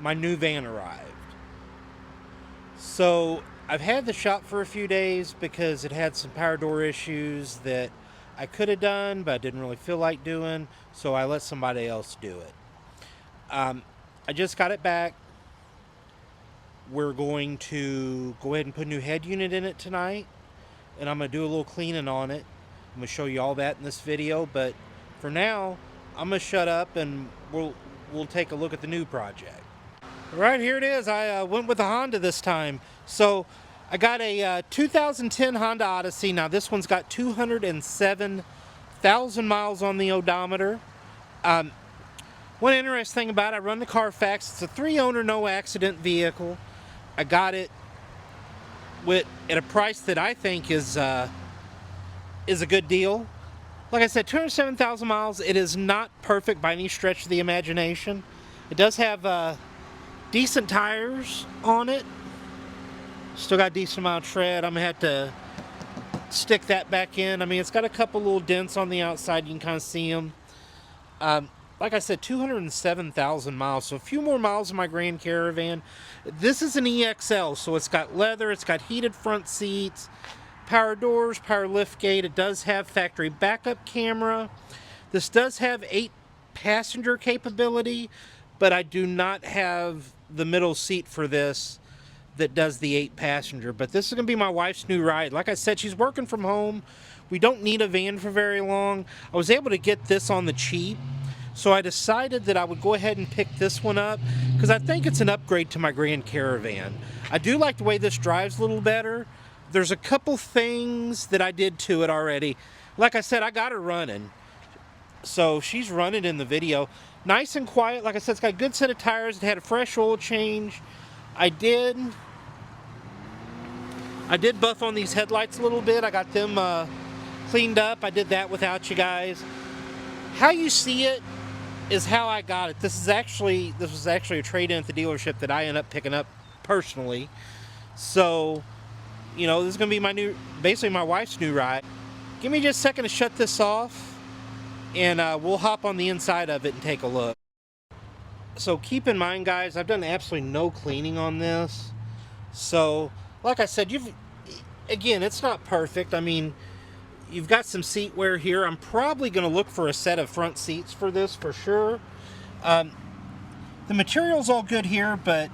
my new van arrived. So I've had the shop for a few days because it had some power door issues that I could have done, but I didn't really feel like doing, so I let somebody else do it. I just got it back. We're going to go ahead and put a new head unit in it tonight, and I'm going to do a little cleaning on it. I'm going to show you all that in this video, but for now, I'm going to shut up and we'll take a look at the new project. Right, here it is. I went with a Honda this time. So I got a 2010 Honda Odyssey. Now this one's got 207,000 miles on the odometer. One interesting thing about it, I run the Carfax. It's a 3-owner, no accident vehicle. I got it at a price that I think is a good deal. Like I said, 207,000 miles. It is not perfect by any stretch of the imagination. It does have decent tires on it. Still got a decent amount of tread. I'm gonna have to stick that back in. I mean, it's got a couple little dents on the outside. You can kind of see them. Like I said, 207,000 miles, so a few more miles in my Grand Caravan. This is an EX-L, so it's got leather, it's got heated front seats, power doors, power lift gate. It does have factory backup camera. This does have 8-passenger capability, but I do not have the middle seat for this that does the 8-passenger. But this is going to be my wife's new ride. Like I said, she's working from home. We don't need a van for very long. I was able to get this on the cheap, so I decided that I would go ahead and pick this one up because I think it's an upgrade to my Grand Caravan. I do like the way this drives a little better. There's a couple things that I did to it already. Like I said, I got her running. So she's running in the video. Nice and quiet. Like I said, it's got a good set of tires. It had a fresh oil change. I did buff on these headlights a little bit. I got them cleaned up. I did that without you guys. How you see it is how I got it. This was actually a trade-in at the dealership that I ended up picking up personally. So, you know, this is going to be basically my wife's new ride. Give me just a second to shut this off, and we'll hop on the inside of it and take a look. So keep in mind, guys, I've done absolutely no cleaning on this. So, like I said, again, it's not perfect. I mean, you've got some seat wear here. I'm probably going to look for a set of front seats for this for sure. The material's all good here, but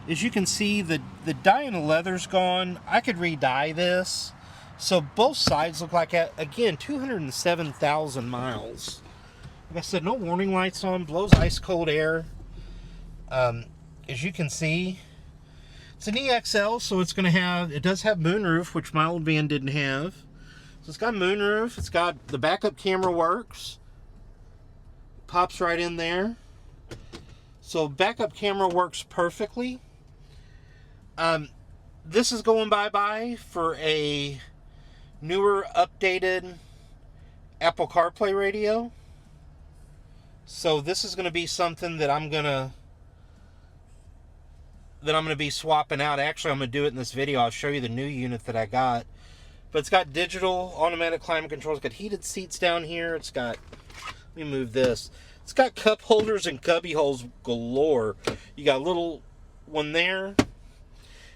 as you can see, the dye in the leather's gone. I could re-dye this. So both sides look like, again, 207,000 miles. Like I said, no warning lights on, blows ice cold air. As you can see, it's an EX-L, so it does have moonroof, which my old van didn't have. So it's got moonroof, it's got the backup camera works. Pops right in there. So backup camera works perfectly. This is going bye-bye for a newer, updated Apple CarPlay radio. So this is going to be something that I'm going to be swapping out. Actually, I'm going to do it in this video. I'll show you the new unit that I got. But it's got digital automatic climate control. It's got heated seats down here. It's got, let me move this. It's got cup holders and cubby holes galore. You got a little one there.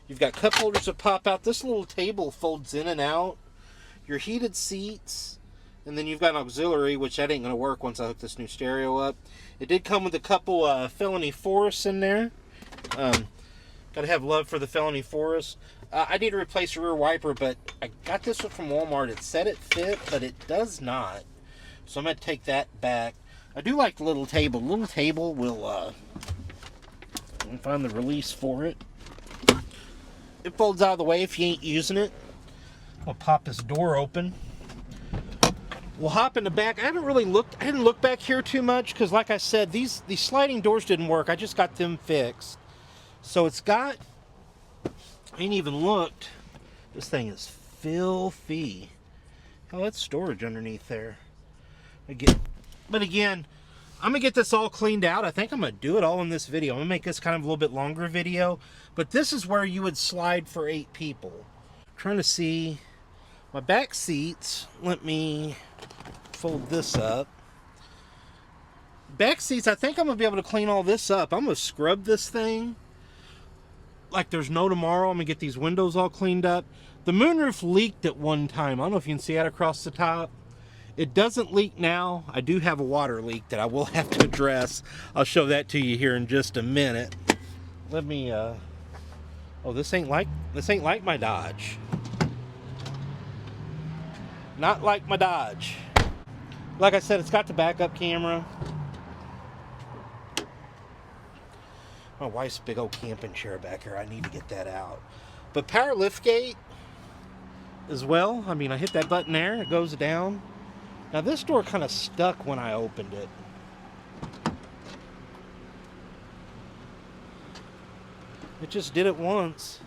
You've got cup holders that pop out. This little table folds in and out. Your heated seats. And then you've got an auxiliary, which that ain't going to work once I hook this new stereo up. It did come with a couple Felony Forests in there. Gotta have love for the Felony Forest. I need to replace the rear wiper, but I got this one from Walmart. It said it fit, but it does not. So I'm going to take that back. I do like the little table. The little table will, find the release for it. It folds out of the way if you ain't using it. I'll pop this door open. We'll hop in the back. I didn't look back here too much because, like I said, these sliding doors didn't work. I just got them fixed. So it's got, I ain't even looked. This thing is filthy. Oh, that's storage underneath there. But again, I'm going to get this all cleaned out. I think I'm going to do it all in this video. I'm going to make this kind of a little bit longer video. But this is where you would slide for 8 people. I'm trying to see my back seats. Let me fold this up. Back seats, I think I'm going to be able to clean all this up. I'm going to scrub this thing like there's no tomorrow. I'm going to get these windows all cleaned up. The moonroof leaked at one time. I don't know if you can see that across the top. It doesn't leak now. I do have a water leak that I will have to address. I'll show that to you here in just a minute. Let me, oh, this ain't like my Dodge. Not like my Dodge. Like I said, it's got the backup camera. My wife's big old camping chair back here. I need to get that out. But power lift gate as well. I mean, I hit that button there. It goes down. Now, this door kind of stuck when I opened it. It just did it once.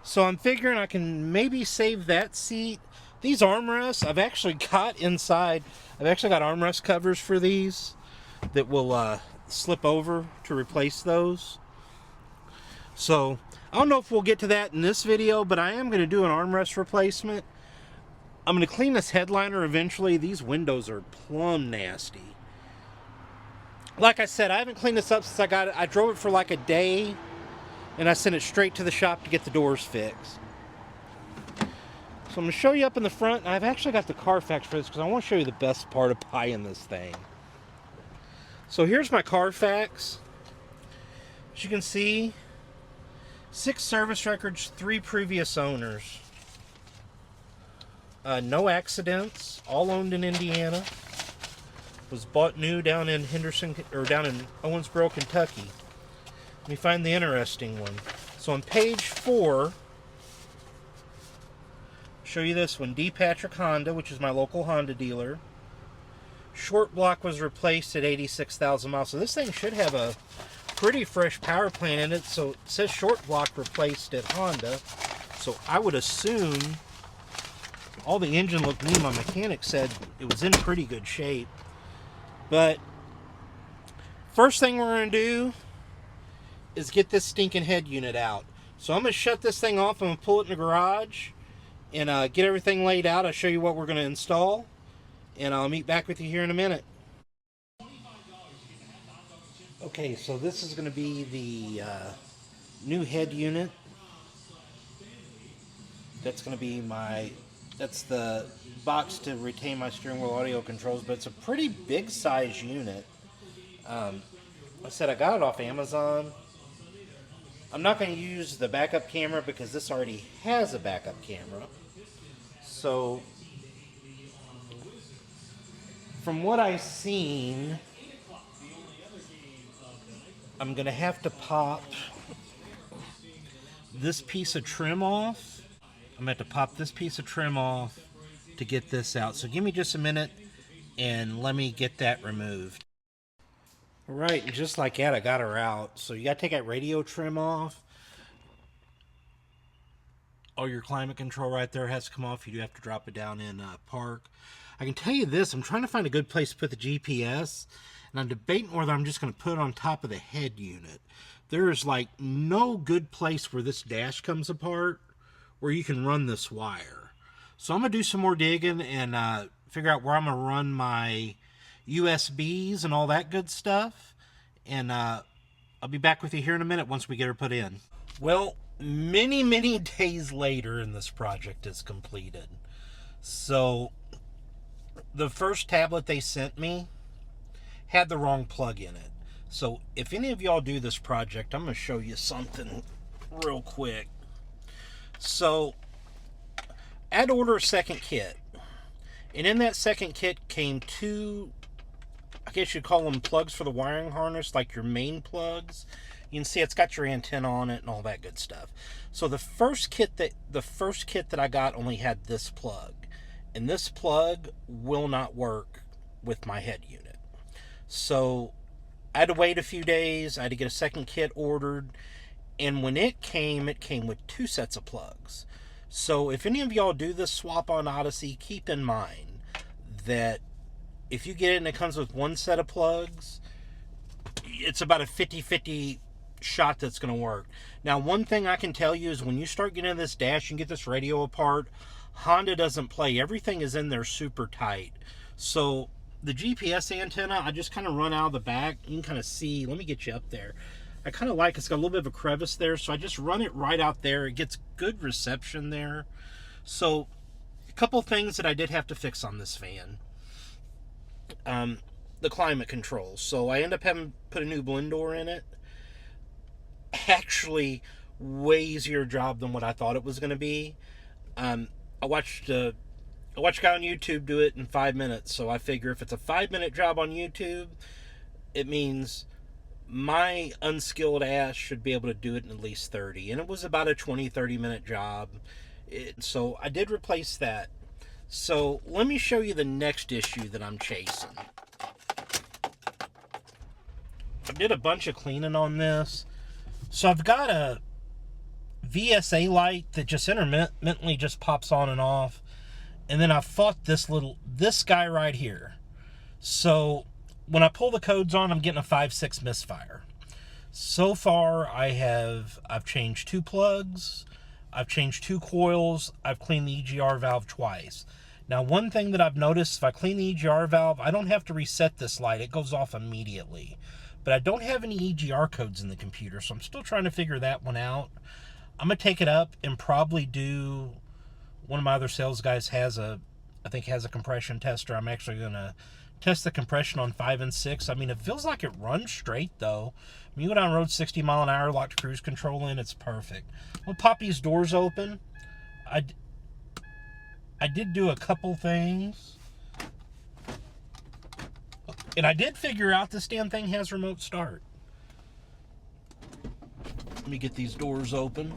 So I'm figuring I can maybe save that seat. These armrests, I've actually got inside. I've actually got armrest covers for these that will slip over to replace those. So I don't know if we'll get to that in this video, but I am going to do an armrest replacement. I'm going to clean this headliner eventually. These windows are plumb nasty. Like I said, I haven't cleaned this up since I got it. I drove it for like a day, and I sent it straight to the shop to get the doors fixed. So I'm going to show you up in the front. I've actually got the Carfax for this because I want to show you the best part of buying this thing. So here's my Carfax. As you can see, 6 service records, 3 previous owners. No accidents, all owned in Indiana. Was bought new down in down in Owensboro, Kentucky. Let me find the interesting one. So on page 4, show you this one. D. Patrick Honda, which is my local Honda dealer. Short block was replaced at 86,000 miles. So this thing should have a pretty fresh power plant in it. So it says short block replaced at Honda. So I would assume all the engine looked new. My mechanic said it was in pretty good shape. But first thing we're going to do is get this stinking head unit out. So I'm going to shut this thing off. I'm going to pull it in the garage and get everything laid out. I'll show you what we're going to install. And I'll meet back with you here in a minute. Okay, so this is going to be the new head unit. That's going to be that's the box to retain my steering wheel audio controls, but it's a pretty big size unit. I said I got it off Amazon. I'm not going to use the backup camera because this already has a backup camera. So from what I've seen, I'm going to have to pop this piece of trim off. I'm going to have to pop this piece of trim off to get this out. So give me just a minute and let me get that removed. Alright, and just like that, I got her out. So you got to take that radio trim off. All your climate control right there has to come off. You do have to drop it down in park. I can tell you this, I'm trying to find a good place to put the GPS, and I'm debating whether I'm just going to put it on top of the head unit. There is like no good place where this dash comes apart where you can run this wire. So I'm going to do some more digging and figure out where I'm going to run my USBs and all that good stuff. And I'll be back with you here in a minute once we get her put in. Well, many days later and this project is completed. So the first tablet they sent me had the wrong plug in it. So if any of y'all do this project, I'm going to show you something real quick. So I had to order a second kit. And in that second kit came 2, I guess you'd call them plugs for the wiring harness, like your main plugs. You can see it's got your antenna on it and all that good stuff. So the first kit that I got only had this plug. And this plug will not work with my head unit. So I had to wait a few days. I had to get a second kit ordered. And when it came with 2 sets of plugs. So if any of y'all do this swap on Odyssey, keep in mind that if you get it and it comes with 1 set of plugs, it's about a 50-50 shot that's going to work. Now, one thing I can tell you is when you start getting into this dash and get this radio apart, Honda doesn't play. Everything is in there super tight. So the GPS antenna, I just kind of run out of the back. You can kind of see, let me get you up there. I kind of like, it's got a little bit of a crevice there, so I just run it right out there. It gets good reception there. So a couple things that I did have to fix on this fan. The climate control. So I end up having to put a new blend door in it. Actually, way easier job than what I thought it was going to be. I watched a guy on YouTube do it in 5 minutes, so I figure if it's a 5-minute job on YouTube, it means my unskilled ass should be able to do it in at least 30. And it was about a 20-30 minute job. So I did replace that. So let me show you the next issue that I'm chasing. I did a bunch of cleaning on this. So I've got a VSA light that just intermittently just pops on and off. And then I fought this guy right here. So when I pull the codes on, I'm getting a 5-6 misfire. So far, I've changed 2 plugs, I've changed 2 coils, I've cleaned the EGR valve twice. Now, one thing that I've noticed, if I clean the EGR valve, I don't have to reset this light. It goes off immediately. But I don't have any EGR codes in the computer, so I'm still trying to figure that one out. I'm going to take it up and probably do, one of my other sales guys I think has a compression tester. I'm actually going to test the compression on 5 and 6. I mean, it feels like it runs straight, though. When you go down the road 60 mile an hour, locked cruise control in, it's perfect. We'll pop these doors open. I did do a couple things. And I did figure out this damn thing has remote start. Let me get these doors open.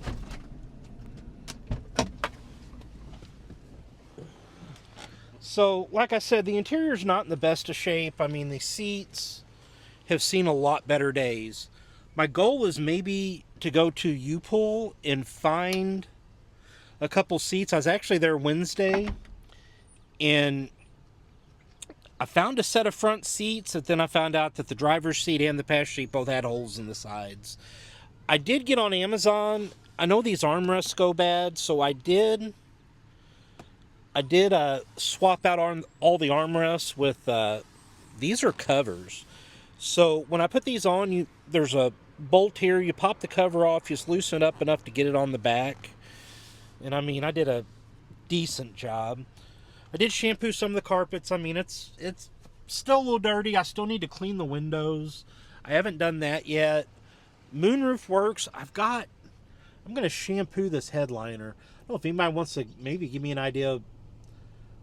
So, like I said, the interior's not in the best of shape. I mean, the seats have seen a lot better days. My goal is maybe to go to U-Pull and find a couple seats. I was actually there Wednesday, and I found a set of front seats, and then I found out that the driver's seat and the passenger seat both had holes in the sides. I did get on Amazon. I know these armrests go bad, so I did swap out all the armrests with, these are covers. So when I put these on, there's a bolt here. You pop the cover off, just loosen it up enough to get it on the back. And I mean, I did a decent job. I did shampoo some of the carpets. I mean, it's still a little dirty. I still need to clean the windows. I haven't done that yet. Moonroof works. I'm going to shampoo this headliner. I don't know if anybody wants to maybe give me an idea of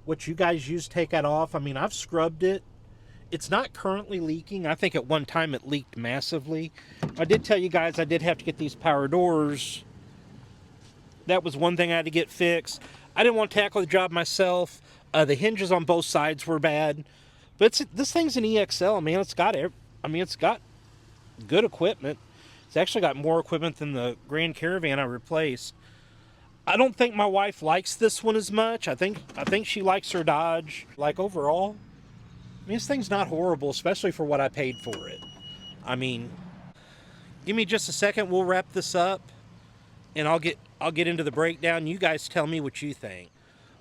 what you guys use to take that off. I mean, I've scrubbed it. It's not currently leaking. I think at one time it leaked massively. I did tell you guys I did have to get these power doors. That was one thing I had to get fixed. I didn't want to tackle the job myself. The hinges on both sides were bad. But this thing's an EX-L, man. It's got good equipment. It's actually got more equipment than the Grand Caravan I replaced. I don't think my wife likes this one as much. I think she likes her Dodge. Like, overall, I mean, this thing's not horrible, especially for what I paid for it. I mean, give me just a second. We'll wrap this up, and I'll get into the breakdown. You guys tell me what you think.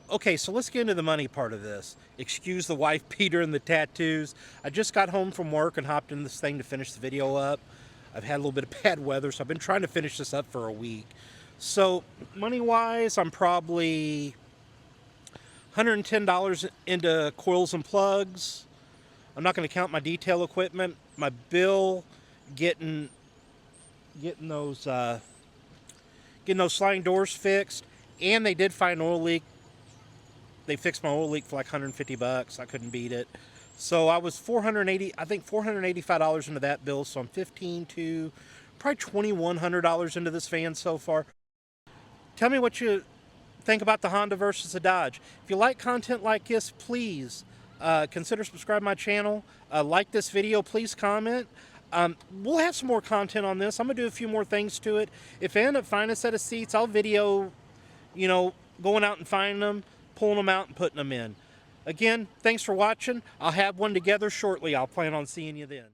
Okay, so let's get into the money part of this. Excuse the wife beater and the tattoos. I just got home from work and hopped in this thing to finish the video up. I've had a little bit of bad weather, so I've been trying to finish this up for a week. So, money-wise, I'm probably $110 into coils and plugs. I'm not going to count my detail equipment. My bill, getting those sliding doors fixed, and they did find an oil leak. They fixed my oil leak for like $150. I couldn't beat it. So I was $485 into that bill. So I'm $1,500 to probably $2,100 into this van so far. Tell me what you think about the Honda versus the Dodge. If you like content like this, please consider subscribing to my channel. Like this video, please comment. We'll have some more content on this. I'm going to do a few more things to it. If I end up finding a set of seats, I'll video, going out and finding them, pulling them out and putting them in. Again, thanks for watching. I'll have one together shortly. I'll plan on seeing you then.